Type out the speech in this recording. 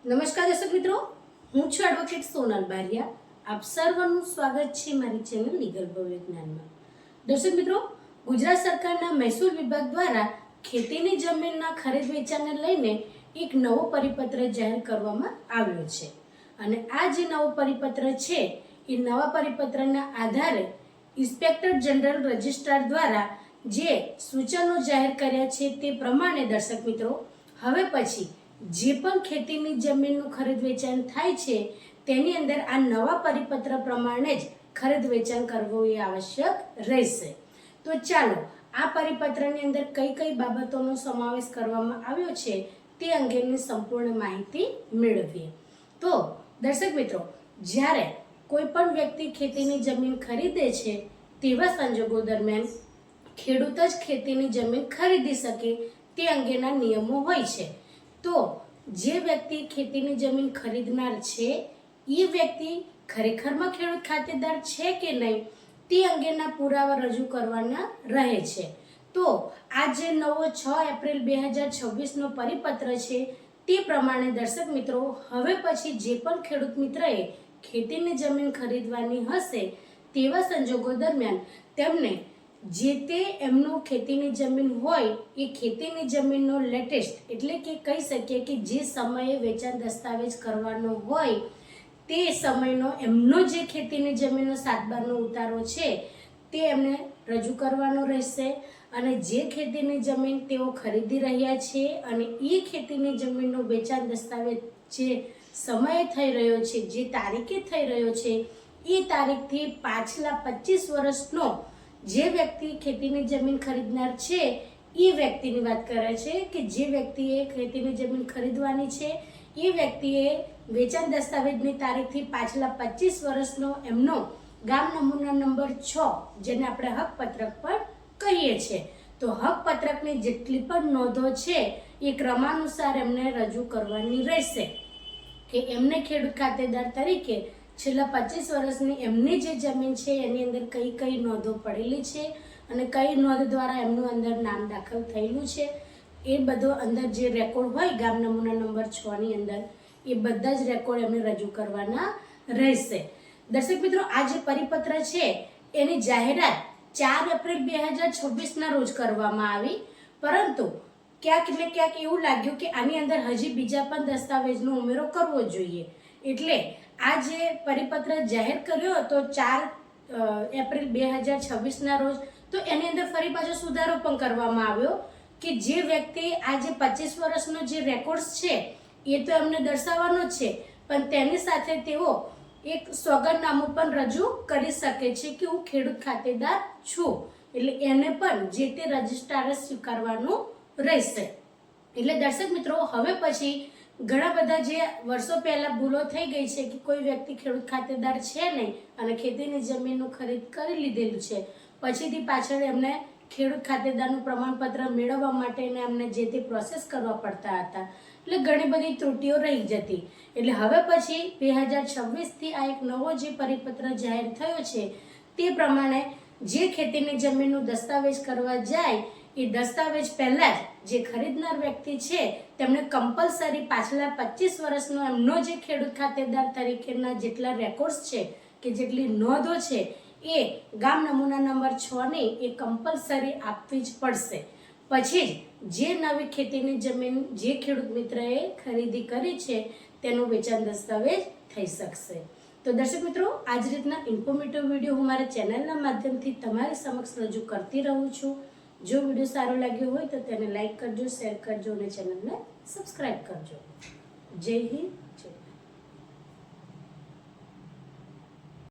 નમસ્કાર દર્શક મિત્રો, હું છું એડવોકેટ સોનલ બારિયા. આપ સર્વનું સ્વાગત છે મારી ચેનલ લીગલ ભવ્ય જ્ઞાનમાં. દર્શક મિત્રો, ગુજરાત સરકારના મહેસૂલ વિભાગ દ્વારા ખેતીની જમીનના ખરીદ વેચાણને લઈને એક નવો પરિપત્ર જાહેર કરવામાં આવ્યો છે. અને આ જે નવો પરિપત્ર છે એ નવા પરિપત્રના આધારે ઇન્સ્પેક્ટર જનરલ રજિસ્ટ્રાર દ્વારા જે સૂચનો જાહેર કર્યા છે તે પ્રમાણે દર્શક મિત્રો, હવે પછી જે પણ ખેતીની જમીનનું ખરીદ વેચાણ થાય છે તેની અંદર આ નવા પરિપત્ર પ્રમાણે જ ખરીદ વેચાણ કરવું એ આવશ્યક રહેશે. તો ચાલો આ પરિપત્રની અંદર કઈ કઈ બાબતોનો સમાવેશ કરવામાં આવ્યો છે તે અંગેની સંપૂર્ણ માહિતી મેળવીએ. તો દર્શક મિત્રો, જ્યારે કોઈ પણ વ્યક્તિ ખેતીની જમીન ખરીદે છે તેવા સંજોગો દરમિયાન ખેડૂત જ ખેતીની જમીન ખરીદી શકે તે અંગેના નિયમો હોય છે. તો જે વ્યક્તિ ખેતીની જમીન ખરીદનાર છે એ વ્યક્તિ ખરેખરમાં ખેડૂત ખાતેદાર છે કે નહીં તે અંગેના પુરાવા રજૂ કરવાના રહે છે. તો આ જે નવો 6 એપ્રિલ 2026નો પરિપત્ર છે તે પ્રમાણે દર્શક મિત્રો, હવે પછી જે પણ ખેડૂત મિત્રએ ખેતીની જમીન ખરીદવાની હશે તેવા સંજોગો દરમિયાન તેમને જે તે એમનું ખેતીની જમીન હોય એ ખેતીની જમીનનો લેટેસ્ટ એટલે કે કહી શકીએ કે જે સમયે વેચાણ દસ્તાવેજ કરવાનો હોય તે સમયનો એમનો જે ખેતીની જમીનનો 7/12નો ઉતારો છે તે એમને રજૂ કરવાનો રહેશે. અને જે ખેતીની જમીન તેઓ ખરીદી રહ્યા છે અને એ ખેતીની જમીનનો વેચાણ દસ્તાવેજ જે સમયે થઈ રહ્યો છે, જે તારીખે થઈ રહ્યો છે એ તારીખથી પાછલા 25 વર્ષનો જે વ્યક્તિ ખેતીની જમીન ખરીદનાર છે એ વ્યક્તિની વાત કરે છે કે જે વ્યક્તિએ ખેતીની જમીન ખરીદવાની છે એ વ્યક્તિએ વેચાણ દસ્તાવેજની તારીખથી પાછલા 25 વર્ષનો એમનો ગામ નમૂના નંબર 6 જેને આપણે હકપત્રક પણ કહીએ છીએ, તો હકપત્રકની જેટલી પણ નોંધો છે એ ક્રમાનુસાર એમને રજૂ કરવાની રહેશે કે એમને ખેડૂત ખાતેદાર તરીકે છેલ્લા 25 વર્ષની એમની જે જમીન છે એની અંદર કઈ કઈ નોંધો પડેલી છે અને કઈ નોંધ દ્વારા એમનું અંદર નામ દાખલ થયેલું છે એ બધો અંદર જે રેકોર્ડ હોય ગામ નમૂના નંબર 6ની અંદર એ બધા જ રેકોર્ડ એમને રજૂ કરવાના રહેશે. દર્શક મિત્રો, આ જે પરિપત્ર છે એની જાહેરાત 4 એપ્રિલ 2026ના રોજ કરવામાં આવી, પરંતુ ક્યાંક એટલે ક્યાંક એવું લાગ્યું કે આની અંદર હજી બીજા પણ દસ્તાવેજનો ઉમેરો કરવો જોઈએ. એટલે આ જે પરિપત્ર જાહેર કર્યો હતો 4 એપ્રિલ 2026ના રોજ, તો એની અંદર ફરી પાછો સુધારો પણ કરવામાં આવ્યો કે જે વ્યક્તિ આ જે 25 વર્ષનો જે રેકોર્ડ્સ છે એ તો એમને દર્શાવવાનો જ છે, પણ તેની સાથે તેઓ એક સોગંદનામું પણ રજૂ કરી શકે છે કે હું ખેડૂત ખાતેદાર છું. એટલે એને પણ જે તે રજિસ્ટ્રારે સ્વીકારવાનું રહેશે. એટલે દર્શક મિત્રો, હવે પછી ઘણા બધા જે વર્ષો પહેલા ભૂલો થઈ ગઈ છે કે કોઈ વ્યક્તિ ખેડૂત ખાતેદાર છે નહીં અને ખેતીની જમીનનું ખરીદ કરી લીધેલું છે, પછીથી પાછળ એમને ખેડૂત ખાતેદારનું પ્રમાણપત્ર મેળવવા માટેને એમને જે તે પ્રોસેસ કરવા પડતા હતા, એટલે ઘણી બધી ત્રુટીઓ રહી જતી. એટલે હવે પછી 2026થી આ એક નવો જે પરિપત્ર જાહેર થયો છે તે પ્રમાણે જે ખેતીની જમીનનું દસ્તાવેજ કરવા જાય એ દસ્તાવેજ પહેલા જ જે ખરીદનાર વ્યક્તિ છે તેમને કમ્પલસરી પાછલા 25 વર્ષનો એમનો જે ખેડૂત ખાતેદાર તરીકેના જેટલા રેકોર્ડ્સ છે કે જેટલી નોંધો છે એ ગામ નમૂના નંબર 6ની એ કમ્પલસરી આપવી જ પડશે. પછી જ જે નવી ખેતીની જમીન જે ખેડૂત મિત્રએ ખરીદી કરી છે તેનું વેચાણ દસ્તાવેજ થઈ શકશે. તો દર્શક મિત્રો, આ જ રીતના ઇન્ફોર્મેટિવ વિડીયો હું મારા ચેનલના માધ્યમથી તમારી સમક્ષ રજૂ કરતી રહું છું. જો વિડીયો સારો લાગ્યો હોય તો તેને લાઈક કરજો, શેર કરજો અને ચેનલને સબસ્ક્રાઈબ કરજો. જય હિન્દ, જય